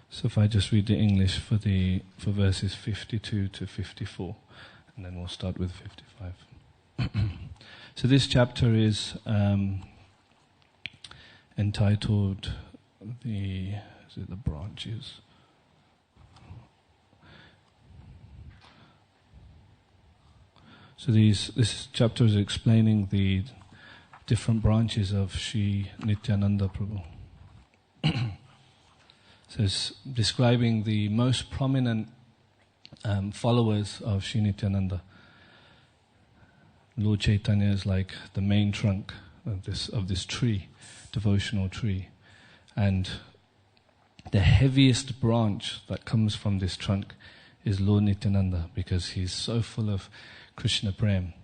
So if I just read the English for verses 52 to 54, and then we'll start with 55. So this chapter is entitled the branches. So this chapter is explaining the different branches of Sri Nityananda Prabhu. So it's describing the most prominent followers of Sri Nityananda. Lord Chaitanya is like the main trunk of this tree, devotional tree. And the heaviest branch that comes from this trunk is Lord Nityananda, because he's so full of Krishna Prem.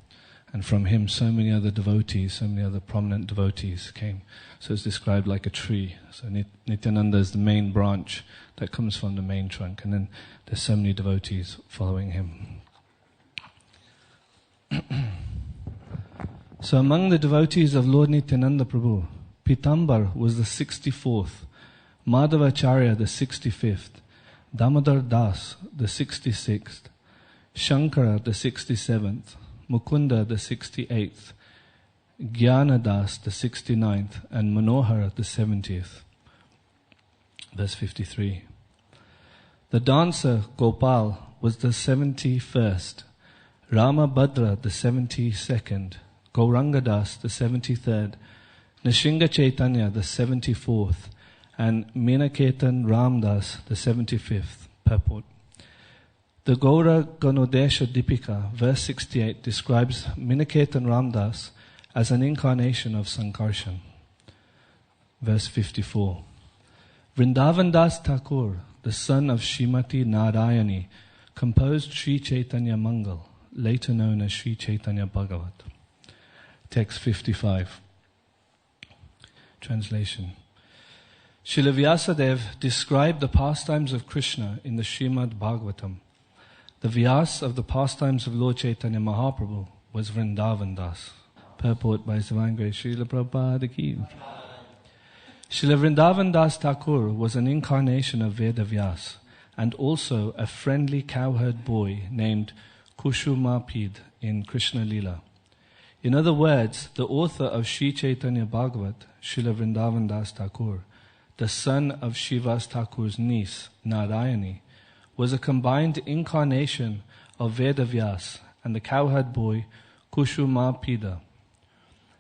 And from him so many other devotees, so many other prominent devotees came. So it's described like a tree. So Nityananda is the main branch that comes from the main trunk. And then there's so many devotees following him. So among the devotees of Lord Nityananda Prabhu, Pitambar was the 64th, Madhavacharya the 65th, Damodar Das the 66th, Shankara the 67th, Mukunda the 68th, Gyanadas the 69th, and Manohar the 70th. Verse 53. The dancer Gopal was the 71st, Ramabhadra the 72nd, Gaurangadas the 73rd, Nishinga Chaitanya the 74th, and Minaketan Ramdas the 75th. Purport. The Gaura Ganodesha Dipika, verse 68, describes Minaketan Ramdas as an incarnation of Sankarshan. Verse 54. Vrindavan Das Thakur, the son of Srimati Narayani, composed Sri Chaitanya Mangal, later known as Sri Chaitanya Bhagavat. Text 55. Translation. Srila Vyasadeva described the pastimes of Krishna in the Srimad Bhagavatam. The Vyas of the pastimes of Lord Chaitanya Mahaprabhu was Vrindavan Das. Purport by Divine Grace Srila Prabhupada Ki. Srila Vrindavan Das Thakur was an incarnation of Veda Vyas and also a friendly cowherd boy named Kushumapid in Krishna Lila. In other words, the author of Sri Chaitanya Bhagavat, Srila Vrindavan Das Thakur, the son of Shivas Thakur's niece, Narayani, was a combined incarnation of Veda Vyas and the cowherd boy Kushumapida.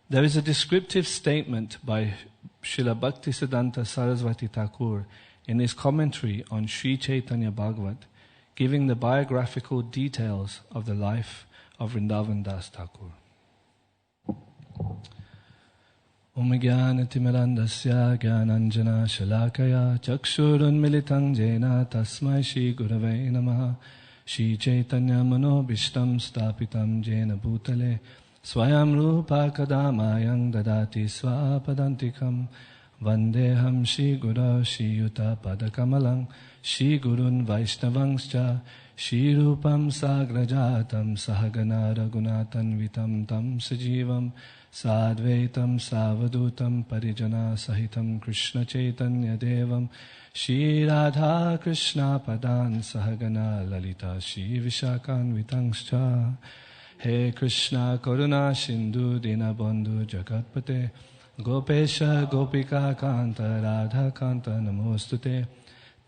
There is a descriptive statement by Srila Bhaktisiddhanta Saraswati Thakur in his commentary on Sri Chaitanya Bhagavat, giving the biographical details of the life of Vrindavan Das Thakur. Om Jnana-timirandasya Jnananjana Shalakaya Chakshurunmilitam Jena Tasmai Shri Gurave Namaha Shri Chaitanya Manobhishtam Stapitam Jena Bhutale Swayam Rupa Kadamayang Dadati Swapadantikam Vandeham Shri Guru Shri Yuta Padakamalang Shri Gurun Vaishnavangscha Shri Rupam Sagrajatam Sahagana Raghunatan Vitam Tam Sajivam Sadvaitam Savadutam Parijana Sahitam Krishna Chaitanya Devam Shri Radha Krishna Padan Sahagana Lalita Shri Vishakan Vitangscha. He Krishna Karuna Sindhu Dinabandhu Jagatpate Gopesha Gopika Kanta Radha Kanta Namostute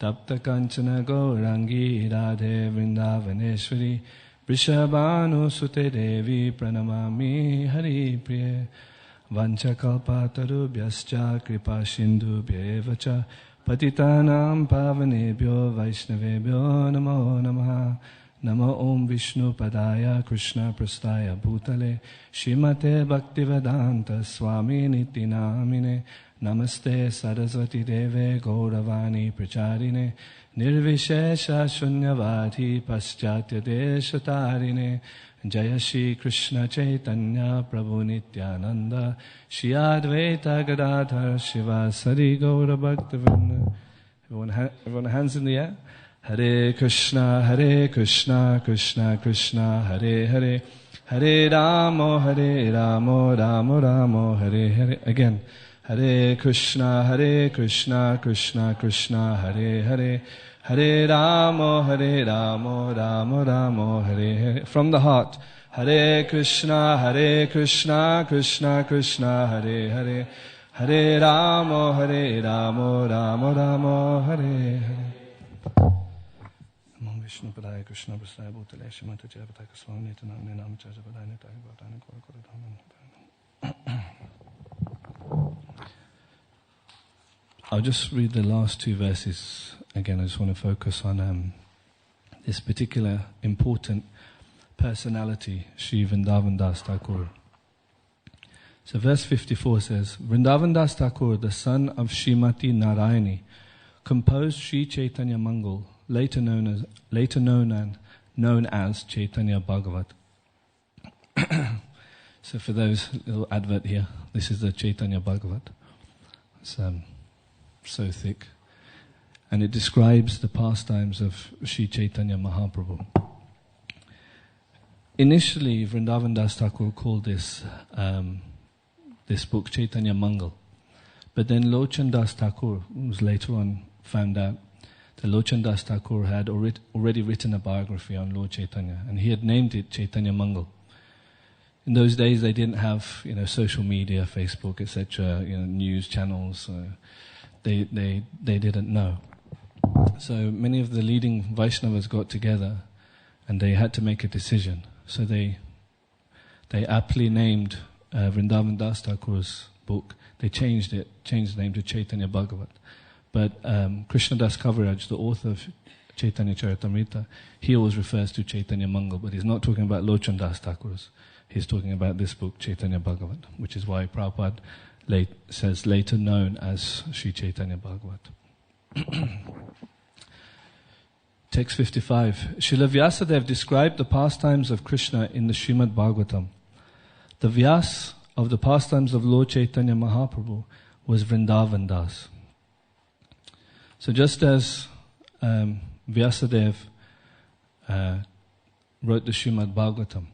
Tapta Kanchana Gaurangi Radhe Vrindavaneshwari Vrishabhanu Sute Devi Pranamami Hari Priye Vanchakalpatarubhyascha Kripa Sindhubhyevacha Patitanam Pavanebhyo Vaishnavebhyo Namo Namaha Namo Om Vishnu Padaya Krishna Prastaya Bhutale Shrimate Bhaktivedanta Swami Niti Namine Namaste Saraswati Deve Gauravani Pracharine Nirvishesha Shunyavati Paschatya Deshatarine Jaya Shri Krishna Chaitanya Prabhu Nityananda Shri Advaita Gadadhar Shiva Sari Gaura Bhaktivinoda. Everyone hands in the air. Hare Krishna Krishna Krishna Hare Hare Hare Ramo Ramo Ramo Hare Hare. Again. Hare Krishna, Krishna Krishna, Hare Hare, Hare Rama, Rama Rama, Hare Hare. From the heart. Hare Krishna, Krishna Krishna, Hare Hare, Hare Rama, Rama Rama, Hare Hare. Vishnu Padaya Krishna Prasaya Bhutale Shimata Jayapataka Swami Nitanam Ninam Chajapadaya Nitai Kirtan I'll just read the last two verses again. I just want to focus on this particular important personality, Sri Vrindavan Das Thakur. So verse 54 says, Vrindavan Das Thakur, the son of Srimati Narayani, composed Sri Chaitanya Mangal, later known as Chaitanya Bhagavat. So for those, little advert here, this is the Chaitanya Bhagavat. It's so thick. And it describes the pastimes of Sri Chaitanya Mahaprabhu. Initially, Vrindavan Das Thakur called this book Chaitanya Mangal. But then Lochan Das Thakur, who was later on found out that Lochan Das Thakur had already written a biography on Lord Chaitanya, and he had named it Chaitanya Mangal. In those days, they didn't have, social media, Facebook, etc., news channels. They didn't know. So many of the leading Vaishnavas got together, and they had to make a decision. So they aptly named Vrindavan Das Thakur's book. They changed the name to Chaitanya Bhagavat. But Krishnadas Kaviraj, the author of Chaitanya Charitamrita, he always refers to Chaitanya Mangal, but he's not talking about Lochan Das Thakur's. He's talking about this book, Chaitanya Bhagavat, which is why Prabhupada says later known as Sri Chaitanya Bhagavat. Text 55. Srila Vyasadeva described the pastimes of Krishna in the Srimad Bhagavatam. The Vyas of the pastimes of Lord Chaitanya Mahaprabhu was Vrindavan Das. So just as Vyasadeva wrote the Srimad Bhagavatam,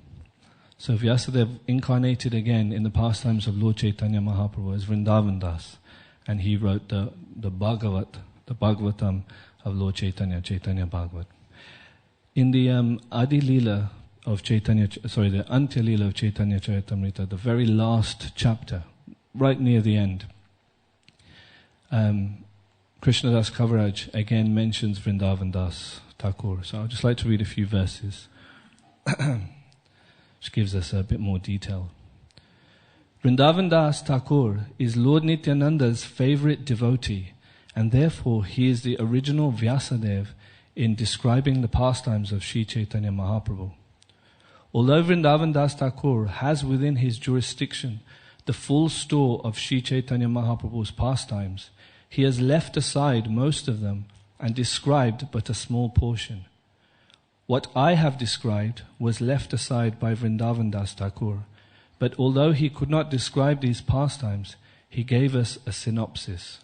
so Vyasadeva incarnated again in the pastimes of Lord Chaitanya Mahaprabhu as Vrindavan Das, and he wrote the Bhagavatam of Lord Chaitanya, Chaitanya Bhagavat. In the Adi Lila of Chaitanya, the Antya Lila of Chaitanya Charitamrita, the very last chapter, right near the end, Krishnadas Kaviraj again mentions Vrindavan Das Thakur. So I'd just like to read a few verses, which gives us a bit more detail. Vrindavan Das Thakur is Lord Nityananda's favorite devotee, and therefore he is the original Vyasadeva in describing the pastimes of Sri Chaitanya Mahaprabhu. Although Vrindavan Das Thakur has within his jurisdiction the full store of Sri Chaitanya Mahaprabhu's pastimes, he has left aside most of them and described but a small portion. What I have described was left aside by Vrindavan Das Thakur, but although he could not describe these pastimes, he gave us a synopsis.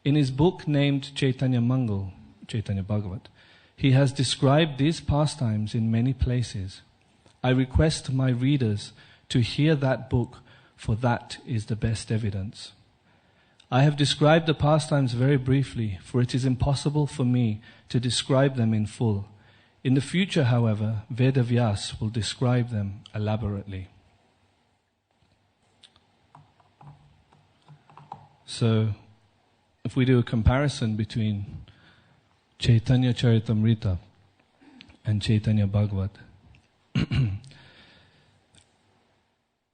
In his book named Chaitanya Mangal, Chaitanya Bhagavat, he has described these pastimes in many places. I request my readers to hear that book, for that is the best evidence. I have described the pastimes very briefly, for it is impossible for me to describe them in full. In the future, however, Veda Vyas will describe them elaborately. So, if we do a comparison between Chaitanya Charitamrita and Chaitanya Bhagavat,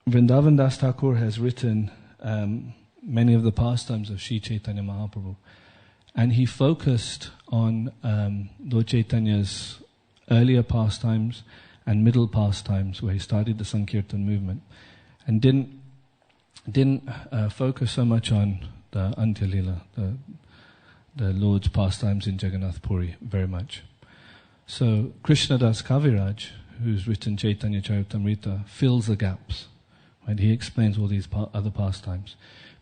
Vrindavan Das Thakur has written many of the pastimes of Sri Chaitanya Mahaprabhu, and he focused on Lord Chaitanya's earlier pastimes and middle pastimes, where he started the Sankirtan movement, and didn't focus so much on the Antya Lila, the Lord's pastimes in Jagannath Puri, very much. So Krishnadas Kaviraj, who's written Chaitanya Charitamrita, fills the gaps. Right? He explains all these other pastimes.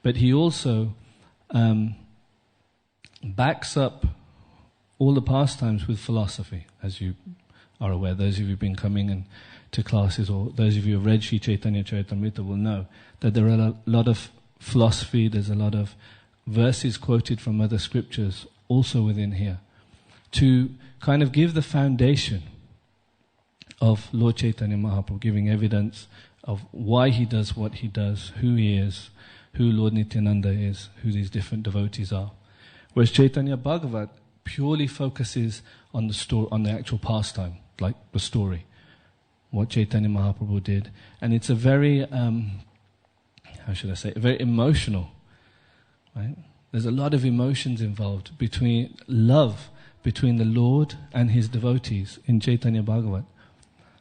But he also backs up all the pastimes with philosophy, as you are aware. Those of you who've been coming to classes, or those of you who have read Sri Chaitanya Charitamrita will know that there are a lot of philosophy, there's a lot of verses quoted from other scriptures also within here, to kind of give the foundation of Lord Chaitanya Mahaprabhu, giving evidence of why he does what he does, who he is, who Lord Nityananda is, who these different devotees are. Whereas Chaitanya Bhagavat purely focuses on the story, on the actual pastime, like the story, what Chaitanya Mahaprabhu did. And it's a very, how should I say, very emotional, right? There's a lot of emotions involved between love between the Lord and his devotees in Chaitanya Bhagavat.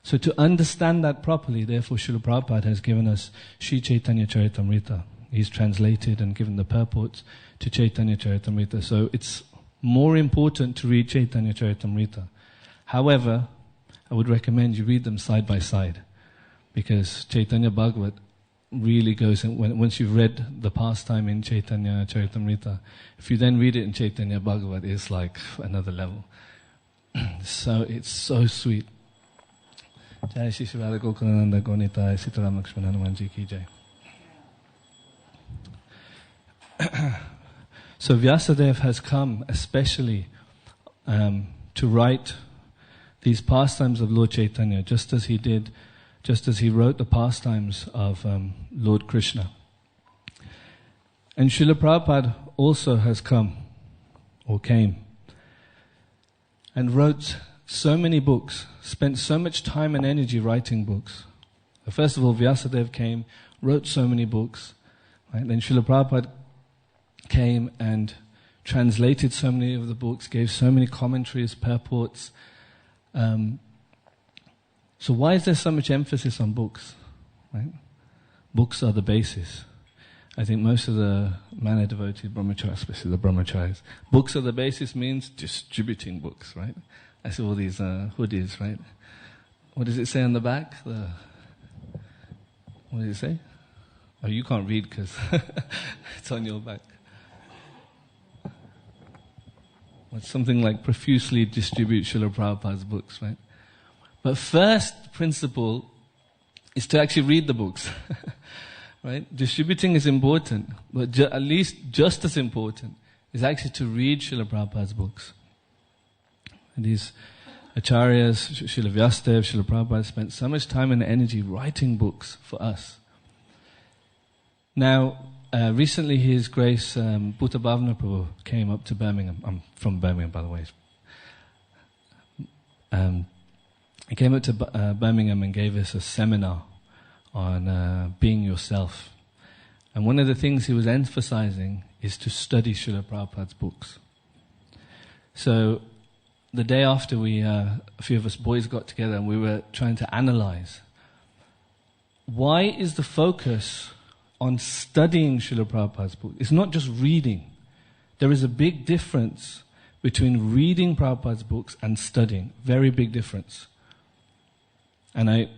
So to understand that properly, therefore Srila Prabhupada has given us Sri Chaitanya Charitamrita. He's translated and given the purports to Chaitanya Charitamrita. So it's more important to read Chaitanya Charitamrita. However, I would recommend you read them side by side, because Chaitanya Bhagavat really goes in, once you've read the pastime in Chaitanya Charitamrita, if you then read it in Chaitanya Bhagavat, it's like another level. So it's so sweet. Jai Shri Shri Radha Gokulananda Gonitai Sitaram Lakshmana Hanumanji Ki Jai. So Vyasadeva has come especially to write these pastimes of Lord Chaitanya, just as he wrote the pastimes of Lord Krishna. And Srila Prabhupada also has come, or came, and wrote so many books, spent so much time and energy writing books. First of all, Vyasadeva came, wrote so many books, right? Then Srila Prabhupada came and translated so many of the books, gave so many commentaries, purports. So why is there so much emphasis on books? Right? Books are the basis. I think most of the Mana devotees, brahmacharis, especially the brahmacharis, books are the basis means distributing books, right? I see all these hoodies, right? What does it say on the back? What does it say? Oh, you can't read because it's on your back. It's something like profusely distribute Srila Prabhupada's books, right? But first principle is to actually read the books, right? Distributing is important, but at least just as important is actually to read Srila Prabhupada's books. And these acharyas, Srila Vyasadeva, Srila Prabhupada spent so much time and energy writing books for us. Now, recently His Grace Bhuta Bhavana Prabhu came up to Birmingham. I'm from Birmingham, by the way. He came up to Birmingham and gave us a seminar on being yourself. And one of the things he was emphasizing is to study Srila Prabhupada's books. So the day after a few of us boys got together and we were trying to analyze, why is the focus on studying Srila Prabhupada's book? It's not just reading. There is a big difference between reading Prabhupada's books and studying. Very big difference. And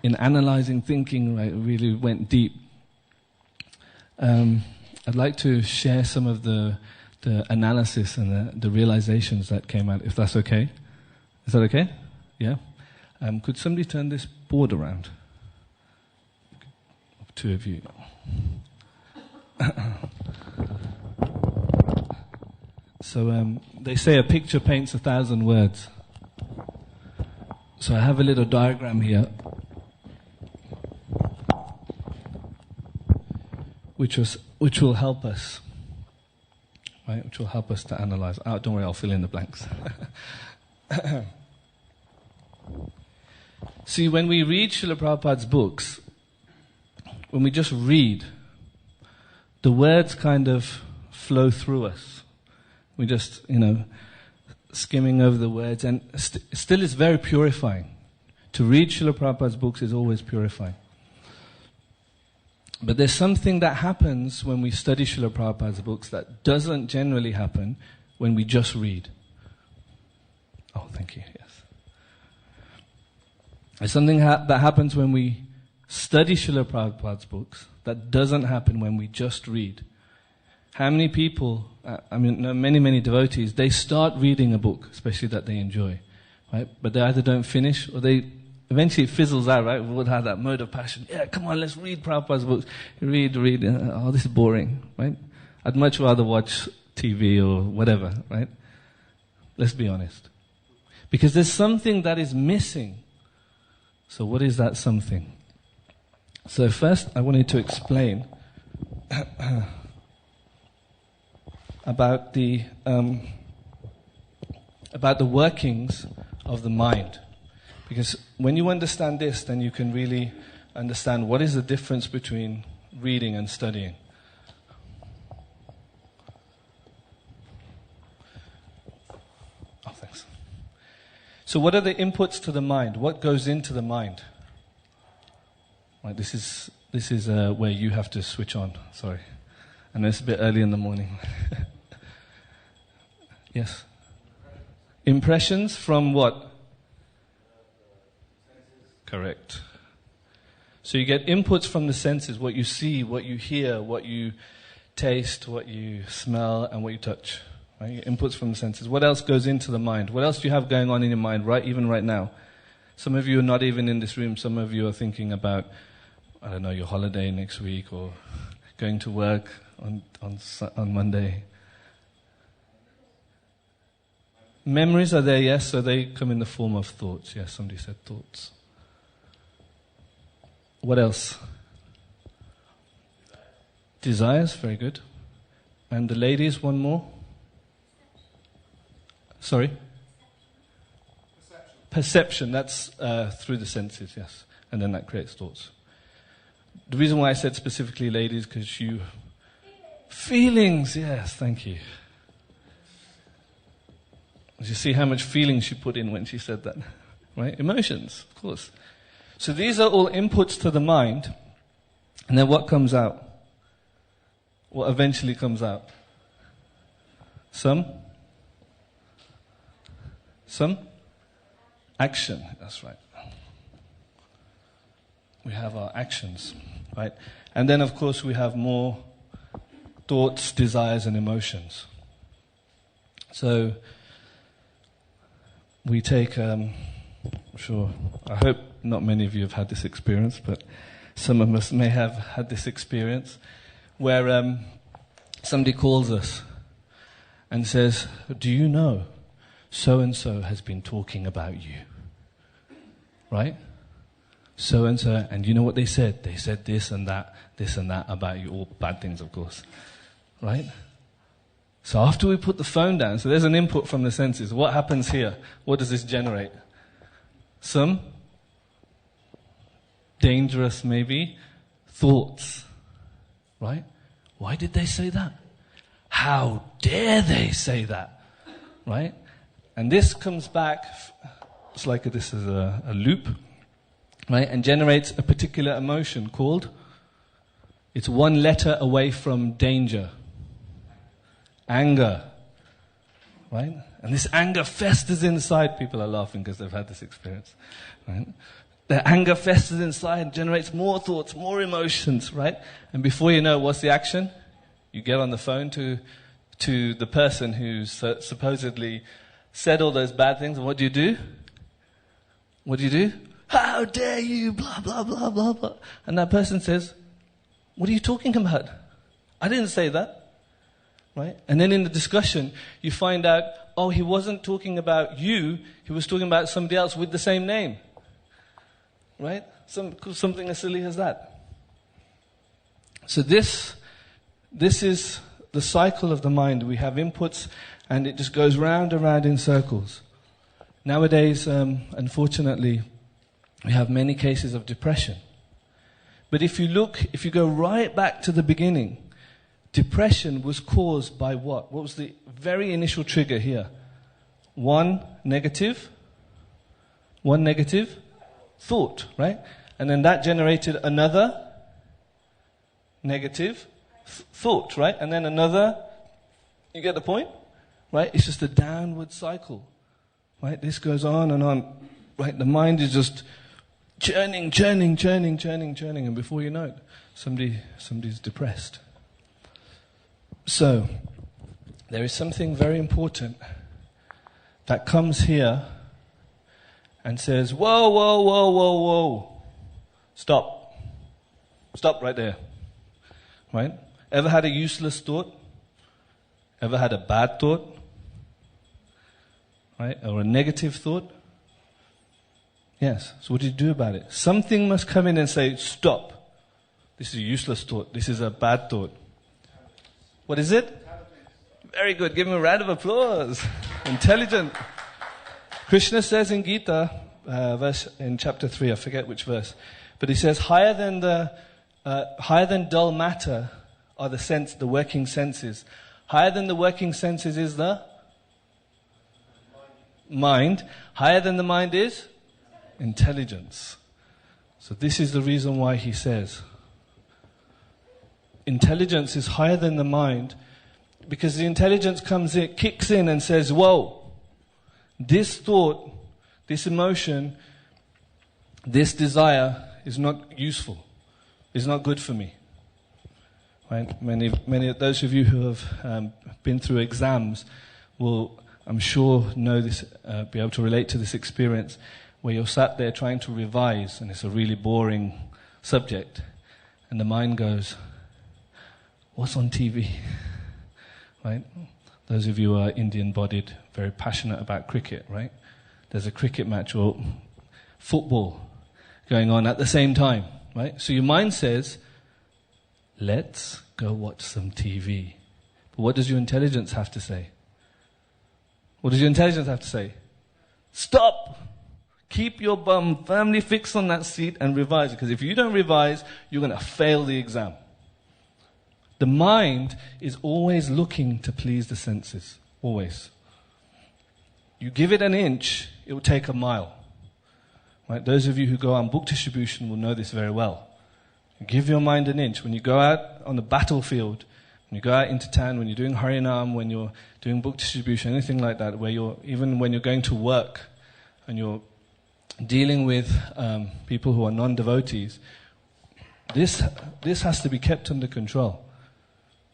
in analyzing, thinking, I really went deep. I'd like to share some of the analysis and the realizations that came out, if that's okay. Is that okay? Yeah? Could somebody turn this board around? Two of you. So they say a picture paints 1,000 words. So I have a little diagram here, which will help us, right? Which will help us to analyze. Oh, don't worry, I'll fill in the blanks. See, when we read Srila Prabhupada's books, when we just read, the words kind of flow through us. We just, skimming over the words, and still it's very purifying. To read Srila Prabhupada's books is always purifying. But there's something that happens when we study Srila Prabhupada's books that doesn't generally happen when we just read. Oh, thank you, yes. There's something that happens when we study Srila Prabhupada's books that doesn't happen when we just read. How many people, many devotees, they start reading a book, especially that they enjoy, right? But they either don't finish or they eventually it fizzles out, right? We would have that mode of passion. Yeah, come on, let's read Prabhupada's books. Read. Oh, this is boring, right? I'd much rather watch TV or whatever, right? Let's be honest. Because there's something that is missing. So what is that something? So first I wanted to explain about the workings of the mind. Because when you understand this, then you can really understand what is the difference between reading and studying. Oh, thanks. So what are the inputs to the mind? What goes into the mind? Right, this is where you have to switch on. Sorry. I know it's a bit early in the morning. Yes? Impressions from what? Correct. So you get inputs from the senses, what you see, what you hear, what you taste, what you smell, and what you touch. Right? Inputs from the senses. What else goes into the mind? What else do you have going on in your mind, even right now? Some of you are not even in this room. Some of you are thinking about, I don't know, your holiday next week or going to work on Monday. Memories are there, yes, so they come in the form of thoughts. Yes, somebody said thoughts. What else? Desires, very good. And the ladies, one more. Sorry? Perception, that's through the senses, yes. And then that creates thoughts. The reason why I said specifically ladies, because you... Feelings, yes, thank you. Did you see how much feeling she put in when she said that? Right? Emotions, of course. So these are all inputs to the mind. And then what comes out? What eventually comes out? Some action, that's right. We have our actions, right? And then of course we have more thoughts, desires and emotions. So we take, I hope not many of you have had this experience, but some of us may have had this experience where somebody calls us and says, do you know so-and-so has been talking about you? Right? So-and-so, and you know what they said? They said this and that about you, all bad things, of course. Right? So after we put the phone down, so there's an input from the senses. What happens here? What does this generate? Some dangerous, maybe, thoughts. Right? Why did they say that? How dare they say that? Right? And this comes back, it's like this is a loop, right? And generates a particular emotion called, it's one letter away from danger. Anger. Right? And this anger festers inside. People are laughing because they've had this experience. Right? The anger festers inside, generates more thoughts, more emotions, right? And before you know, what's the action? You get on the phone to the person who's supposedly said all those bad things, and what do you do? What do you do? How dare you, blah, blah, blah, blah, blah. And that person says, what are you talking about? I didn't say that. Right? And then in the discussion, you find out, oh, he wasn't talking about you, he was talking about somebody else with the same name. Right? Something as silly as that. So this is the cycle of the mind. We have inputs, and it just goes round and round in circles. Nowadays, unfortunately, we have many cases of depression. But if you go right back to the beginning, depression was caused by what? What was the very initial trigger here? One negative thought, right? And then that generated another negative thought, right? And then another, you get the point? Right? It's just a downward cycle, right? This goes on and on, right? The mind is just churning, and before you know it, somebody's depressed. So, there is something very important that comes here and says, whoa, whoa, whoa, whoa, whoa. Stop. Stop right there. Right? Ever had a useless thought? Ever had a bad thought? Right? Or a negative thought? Yes. So what do you do about it? Something must come in and say, stop. This is a useless thought. This is a bad thought. What is it? Very good. Give him a round of applause. Intelligent. Krishna says in Gita, verse in chapter 3, I forget which verse, but he says, higher than dull matter are the working senses. Higher than the working senses is the mind. Higher than the mind is intelligence. So this is the reason why he says intelligence is higher than the mind, because the intelligence kicks in and says, whoa, this thought, this emotion, this desire is not useful, is not good for me. Right? Many of those of you who have been through exams will, I'm sure, know this, be able to relate to this experience where you're sat there trying to revise and it's a really boring subject and the mind goes, what's on TV? Right? Those of you who are Indian-bodied, very passionate about cricket, right? There's a cricket match or football going on at the same time, right? So your mind says, let's go watch some TV. But what does your intelligence have to say? What does your intelligence have to say? Stop! Keep your bum firmly fixed on that seat and revise it. Because if you don't revise, you're going to fail the exam. The mind is always looking to please the senses. Always. You give it an inch, it will take a mile. Right? Those of you who go on book distribution will know this very well. You give your mind an inch. When you go out on the battlefield, when you go out into town, when you're doing Harinam, when you're doing book distribution, anything like that, even when you're going to work and you're dealing with people who are non-devotees, this has to be kept under control.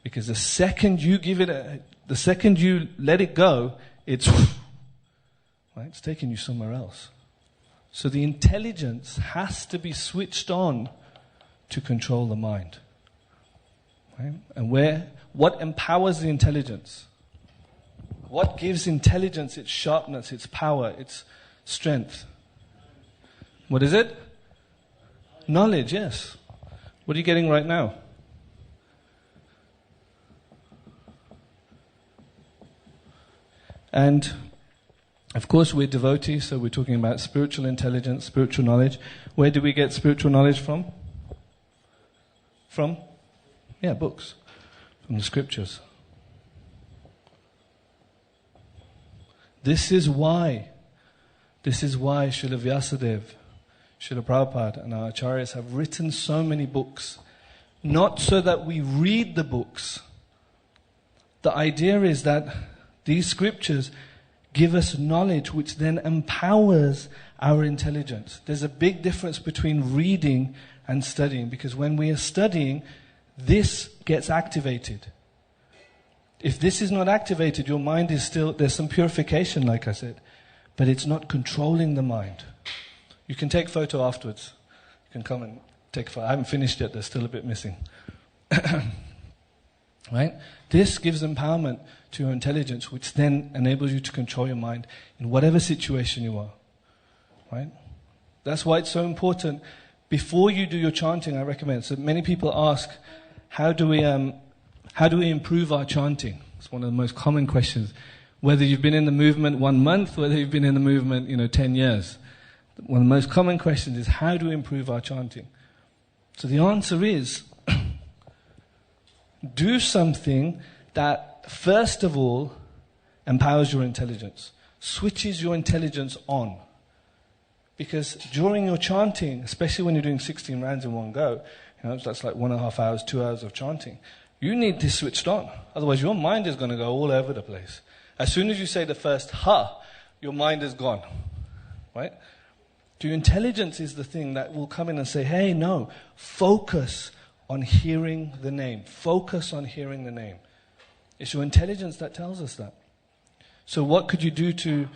Because the second you the second you let it go, it's taking you somewhere else. So the intelligence has to be switched on to control the mind. Right? And what empowers the intelligence? What gives intelligence its sharpness, its power, its strength? What is it? Knowledge, yes. What are you getting right now? And, of course, we're devotees, so we're talking about spiritual intelligence, spiritual knowledge. Where do we get spiritual knowledge from? From? Yeah, books. From the scriptures. This is why Srila Vyasadeva, Srila Prabhupada and our acharyas have written so many books. Not so that we read the books. The idea is that these scriptures give us knowledge which then empowers our intelligence. There's a big difference between reading and studying, because when we are studying, this gets activated. If this is not activated, your mind is still, there's some purification, like I said, but it's not controlling the mind. You can take photo afterwards. You can come and take a photo. I haven't finished yet, there's still a bit missing. Right? This gives empowerment to your intelligence, which then enables you to control your mind in whatever situation you are. Right? That's why it's so important. Before you do your chanting, I recommend. So many people ask, how do we improve our chanting? It's one of the most common questions. Whether you've been in the movement 1 month, whether you've been in the movement, 10 years. One of the most common questions is, how do we improve our chanting? So the answer is, do something that, first of all, empowers your intelligence, switches your intelligence on. Because during your chanting, especially when you're doing 16 rounds in one go, that's like 1.5 hours, 2 hours of chanting, you need this switched on. Otherwise, your mind is going to go all over the place. As soon as you say the first ha, your mind is gone. Right? Your intelligence is the thing that will come in and say, hey, no, focus on hearing the name. Focus on hearing the name. It's your intelligence that tells us that. So what could you do to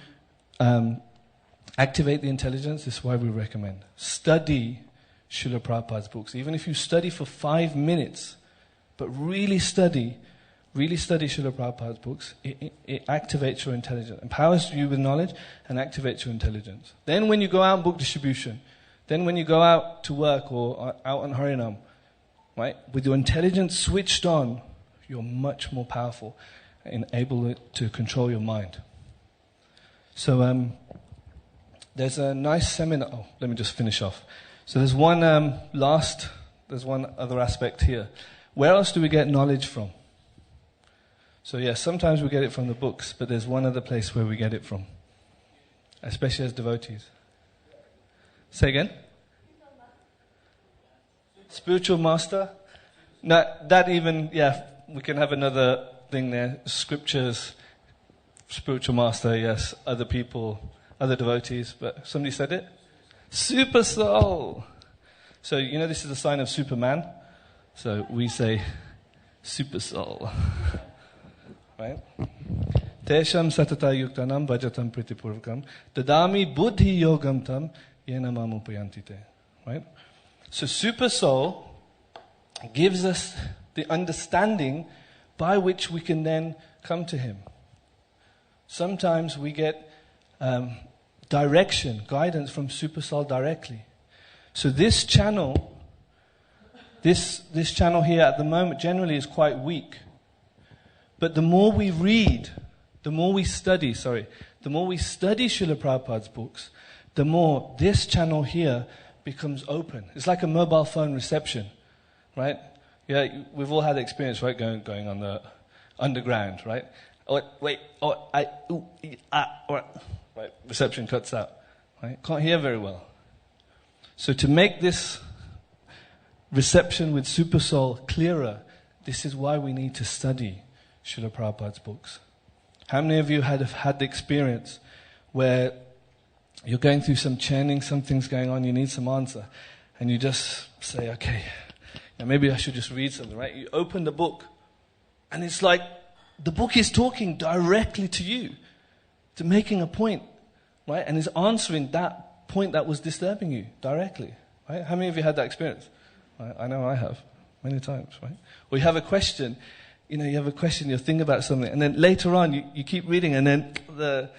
activate the intelligence. This is why we recommend. Study Srila Prabhupada's books. Even if you study for 5 minutes, but really study Srila Prabhupada's books, it activates your intelligence, empowers you with knowledge and activates your intelligence. Then when you go out in book distribution, then when you go out to work or out on Harinam, right, with your intelligence switched on, you're much more powerful and able to control your mind. So there's a nice seminar. Oh, let me just finish off. So there's one there's one other aspect here. Where else do we get knowledge from? So yes, sometimes we get it from the books, but there's one other place where we get it from, especially as devotees. Say again? Spiritual master? No, that even, yeah, we can have another thing there. Scriptures, spiritual master, yes, other people, other devotees, but somebody said it? Super soul! So, you know, this is a sign of Superman. So we say, super soul. Right? Tesham satata yuktanam bhajatam pritipurvakam dadami buddhi yogam tam yena mamupayantite. Right? So super soul gives us the understanding by which we can then come to him. Sometimes we get direction, guidance from super soul directly. So this channel here at the moment generally is quite weak. But the more we read, the more we study Srila Prabhupada's books, the more this channel here becomes open. It's like a mobile phone reception, right? Yeah, we've all had experience, right, going on the underground, right? Right, reception cuts out, right? Can't hear very well. So to make this reception with Super Soul clearer, this is why we need to study Srila Prabhupada's books. How many of you have had the experience where you're going through some chanting, something's going on, you need some answer, and you just say, okay, now maybe I should just read something, right? You open the book, and it's like the book is talking directly to you, to making a point, right? And is answering that point that was disturbing you directly, right? How many of you had that experience? Right? I know I have, many times, right? Or you have a question, you think about something, and then later on you keep reading, and then the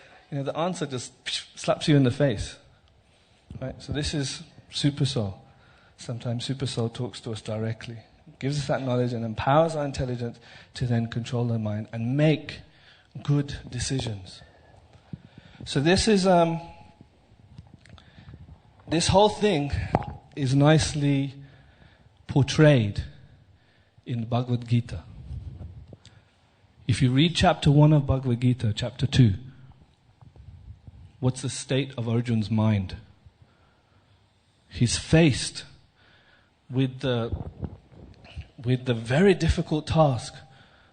answer just slaps you in the face, right? So this is Super Soul. Sometimes Super Soul talks to us directly, gives us that knowledge and empowers our intelligence to then control our mind and make good decisions. So this is this whole thing is nicely portrayed in the Bhagavad Gita. If you read chapter 1 of Bhagavad Gita, chapter 2, what's the state of Arjun's mind? He's faced with the very difficult task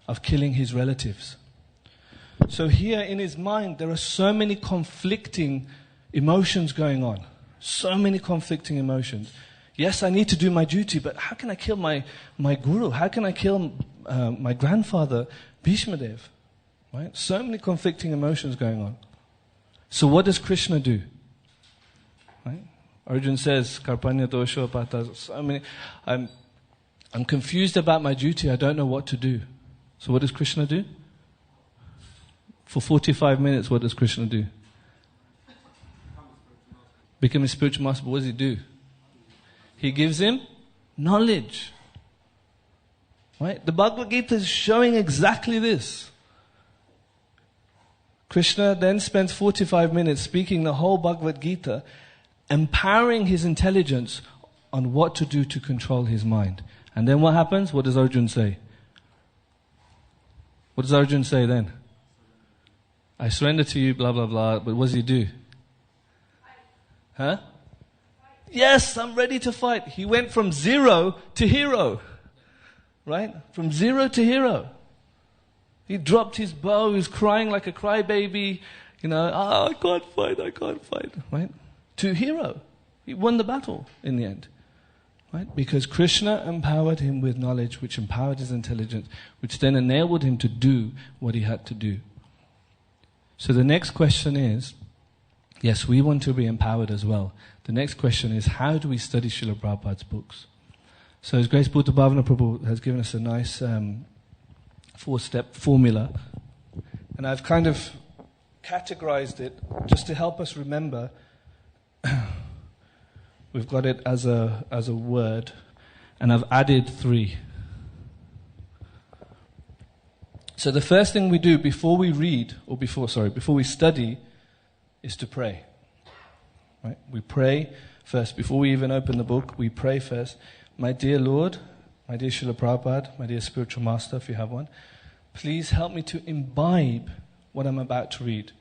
of killing his relatives. So here in his mind, there are so many conflicting emotions going on. So many conflicting emotions. Yes, I need to do my duty, but how can I kill my guru? How can I kill my grandfather, Bhishma Dev? Right? So many conflicting emotions going on. So what does Krishna do? Right? Arjun says, Karpanya dosho patas, so many, I'm confused about my duty, I don't know what to do. So what does Krishna do? For 45 minutes, what does Krishna do? Become a spiritual master. What does he do? He gives him knowledge. Right? The Bhagavad Gita is showing exactly this. Krishna then spends 45 minutes speaking the whole Bhagavad Gita, empowering his intelligence on what to do to control his mind. And then what happens? What does Arjun say? What does Arjun say then? I surrender to you, blah, blah, blah. But what does he do? Huh? Yes, I'm ready to fight. He went from 0 to hero. Right? From 0 to hero. He dropped his bow, he was crying like a crybaby. I can't fight. Right? To hero. He won the battle in the end. Right? Because Krishna empowered him with knowledge, which empowered his intelligence, which then enabled him to do what he had to do. So the next question is, Yes, we want to be empowered as well. The next question is, how do we study Srila Prabhupada's books? So His Grace Bhutta Bhavana Prabhu has given us a nice 4-step formula. And I've kind of categorized it just to help us remember. We've got it as a word, and I've added 3. So the first thing we do before we read, or before we study, is to pray. Right? We pray first. Before we even open the book, we pray first. My dear Lord, my dear Srila Prabhupada, my dear spiritual master, if you have one, please help me to imbibe what I'm about to read,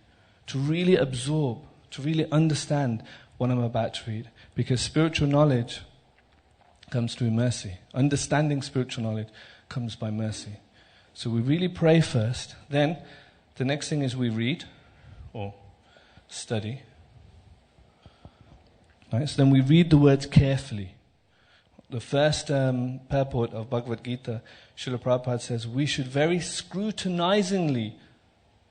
to really absorb, to really understand what I'm about to read. Because spiritual knowledge comes through mercy. Understanding spiritual knowledge comes by mercy. So we really pray first. Then the next thing is we read or study. Right? So then we read the words carefully. The first purport of Bhagavad Gita, Srila Prabhupada says, we should very scrutinizingly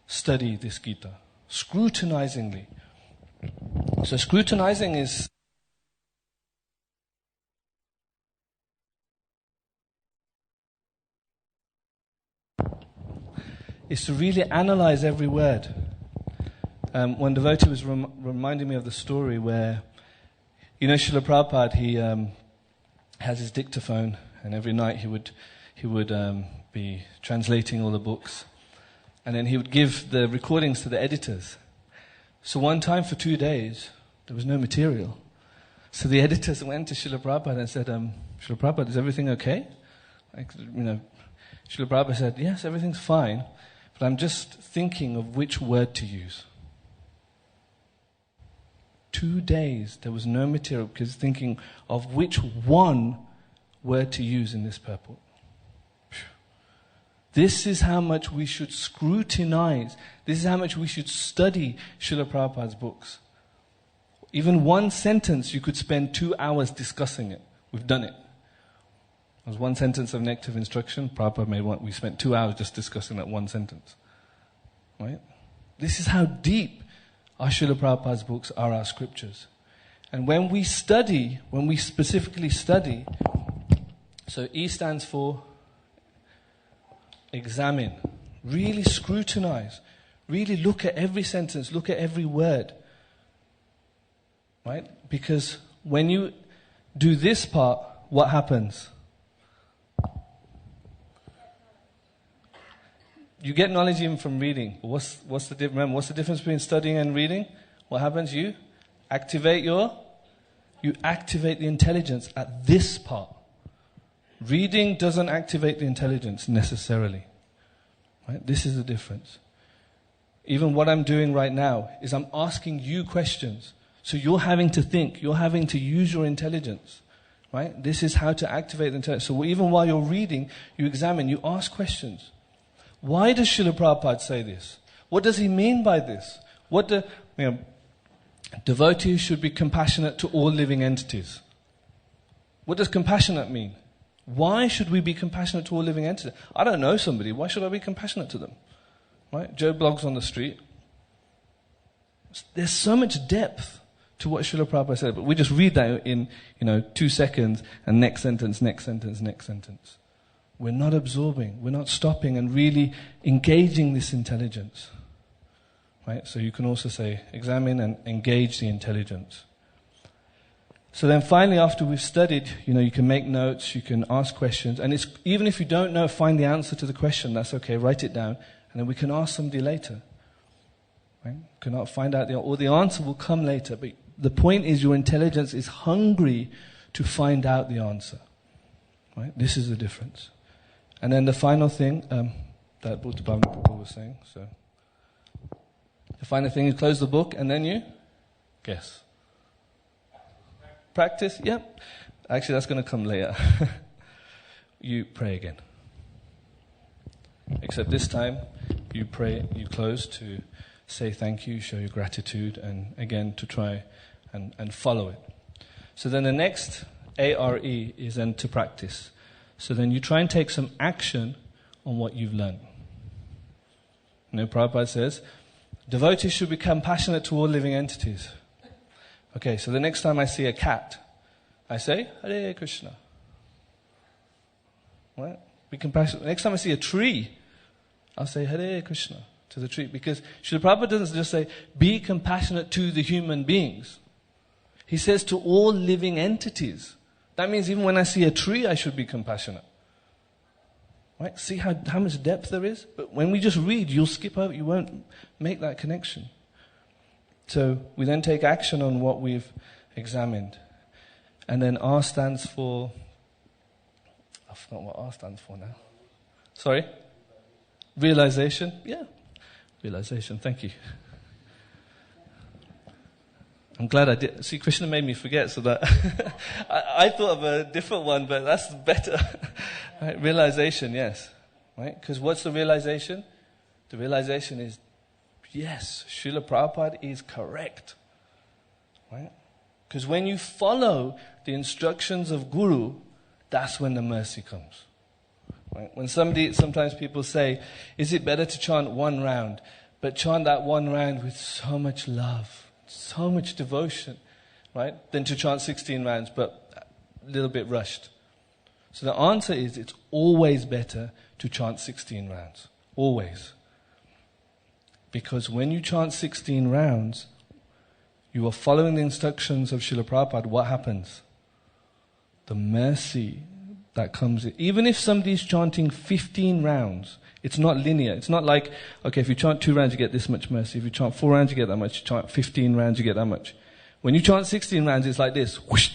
study this Gita. Scrutinizingly. So scrutinizing is to really analyze every word. One devotee was reminding me of the story where, Srila Prabhupada, he has his dictaphone, and every night he would be translating all the books, and then he would give the recordings to the editors. So one time for 2 days, there was no material. So the editors went to Srila Prabhupada and said, Srila Prabhupada, is everything okay? Srila Prabhupada said, yes, everything's fine, but I'm just thinking of which word to use. 2 days, there was no material because thinking of which one word to use in this purport. This is how much we should scrutinize. This is how much we should study Srila Prabhupada's books. Even one sentence, you could spend 2 hours discussing it. We've done it. There was one sentence of negative instruction. Prabhupada made one. We spent 2 hours just discussing that one sentence. Right? This is how deep our Srila Prabhupada's books are our scriptures. And when we study, when we specifically study, so E stands for examine. Really scrutinize. Really look at every sentence, look at every word. Right? Because when you do this part, what happens? You get knowledge even from reading. What's the difference between studying and reading? What happens? You activate the intelligence at this part. Reading doesn't activate the intelligence necessarily. Right? This is the difference. Even what I'm doing right now is I'm asking you questions. So you're having to think. You're having to use your intelligence. Right? This is how to activate the intelligence. So even while you're reading, you examine, you ask questions. Why does Srila Prabhupada say this? What does he mean by this? Devotees should be compassionate to all living entities. What does compassionate mean? Why should we be compassionate to all living entities? I don't know somebody. Why should I be compassionate to them? Right? Joe blogs on the street. There's so much depth to what Srila Prabhupada said, but we just read that in 2 seconds, and next sentence, next sentence, next sentence. We're not absorbing, we're not stopping and really engaging this intelligence. Right? So you can also say, examine and engage the intelligence. So then finally, after we've studied, you can make notes, you can ask questions, and even if you don't know, find the answer to the question, that's okay, write it down, and then we can ask somebody later. Right? Cannot find out or the answer will come later, but the point is your intelligence is hungry to find out the answer. Right? This is the difference. And then the final thing that Bhutta Bhavana Prabhu was saying. So the final thing is close the book and then you guess. Practice? Yep. Actually, that's going to come later. You pray again. Except this time, you pray, you close to say thank you, show your gratitude, and again to try and follow it. So then the next ARE is then to practice. So then you try and take some action on what you've learned. Prabhupada says, Devotees should be compassionate to all living entities. Okay, so the next time I see a cat, I say, Hare Krishna. Right? Be compassionate. Next time I see a tree, I'll say Hare Krishna to the tree. Because Srila Prabhupada doesn't just say, be compassionate to the human beings. He says to all living entities. That means even when I see a tree, I should be compassionate. Right? See how much depth there is? But when we just read, you'll skip over, you won't make that connection. So we then take action on what we've examined. And then R stands for, I forgot what R stands for now. Sorry? Realization? Yeah. Realization, thank you. I'm glad I did. See, Krishna made me forget, so that I thought of a different one, but that's better. Right? Realization, yes. Right? Because what's the realization? The realization is, yes, Srila Prabhupada is correct. Right? Because when you follow the instructions of Guru, that's when the mercy comes. Right? When sometimes people say, is it better to chant one round, but chant that one round with so much love, so much devotion, right, than to chant 16 rounds, but a little bit rushed? So the answer is, it's always better to chant 16 rounds. Always. Because when you chant 16 rounds, you are following the instructions of Srila Prabhupada. What happens? The mercy that comes in. Even if somebody's chanting 15 rounds, it's not linear. It's not like, okay, if you chant 2 rounds, you get this much mercy. If you chant 4 rounds, you get that much. You chant 15 rounds, you get that much. When you chant 16 rounds, it's like this. Whoosh,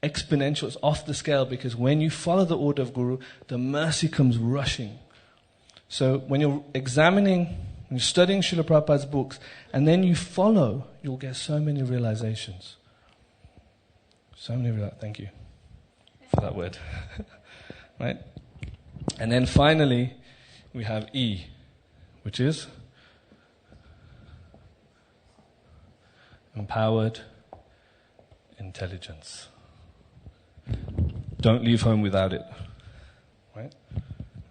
exponential. It's off the scale, because when you follow the order of Guru, the mercy comes rushing. So when you're examining, when you're studying Srila Prabhupada's books, and then you follow, you'll get so many realizations. Thank you for that word. Right? And then finally, we have E, which is empowered intelligence. Don't leave home without it. Right?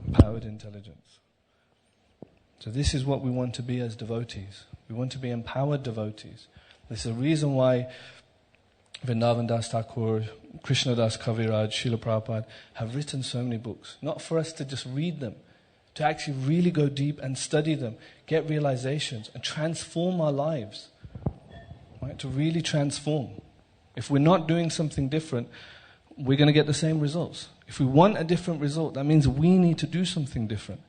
Empowered intelligence. So this is what we want to be as devotees. We want to be empowered devotees. There's a reason why Vrindavan Das Thakur, Krishna Das Kaviraj, Srila Prabhupada have written so many books. Not for us to just read them, to actually really go deep and study them, get realizations, and transform our lives. Right? To really transform. If we're not doing something different, we're going to get the same results. If we want a different result, that means we need to do something different.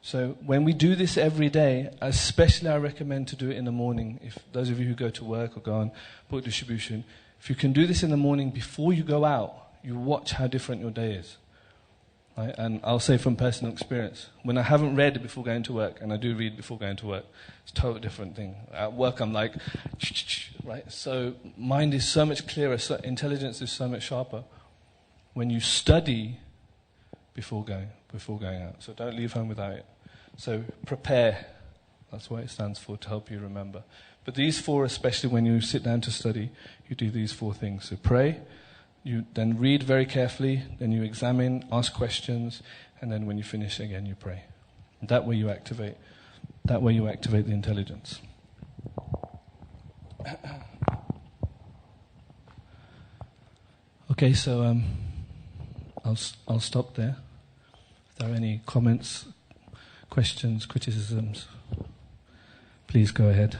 So when we do this every day, especially I recommend to do it in the morning. If those of you who go to work or go on book distribution, if you can do this in the morning before you go out, you watch how different your day is. Right? And I'll say from personal experience, when I haven't read before going to work, and I do read before going to work, it's a totally different thing. At work I'm like, right? So mind is so much clearer, so intelligence is so much sharper when you study before going out. So don't leave home without it. So prepare, that's what it stands for, to help you remember. But these 4, especially when you sit down to study, you do these 4 things. So pray, you then read very carefully, then you examine, ask questions, and then when you finish again, you pray. And that way you activate the intelligence. Okay, so I'll stop there. If there are any comments, questions, criticisms, please go ahead.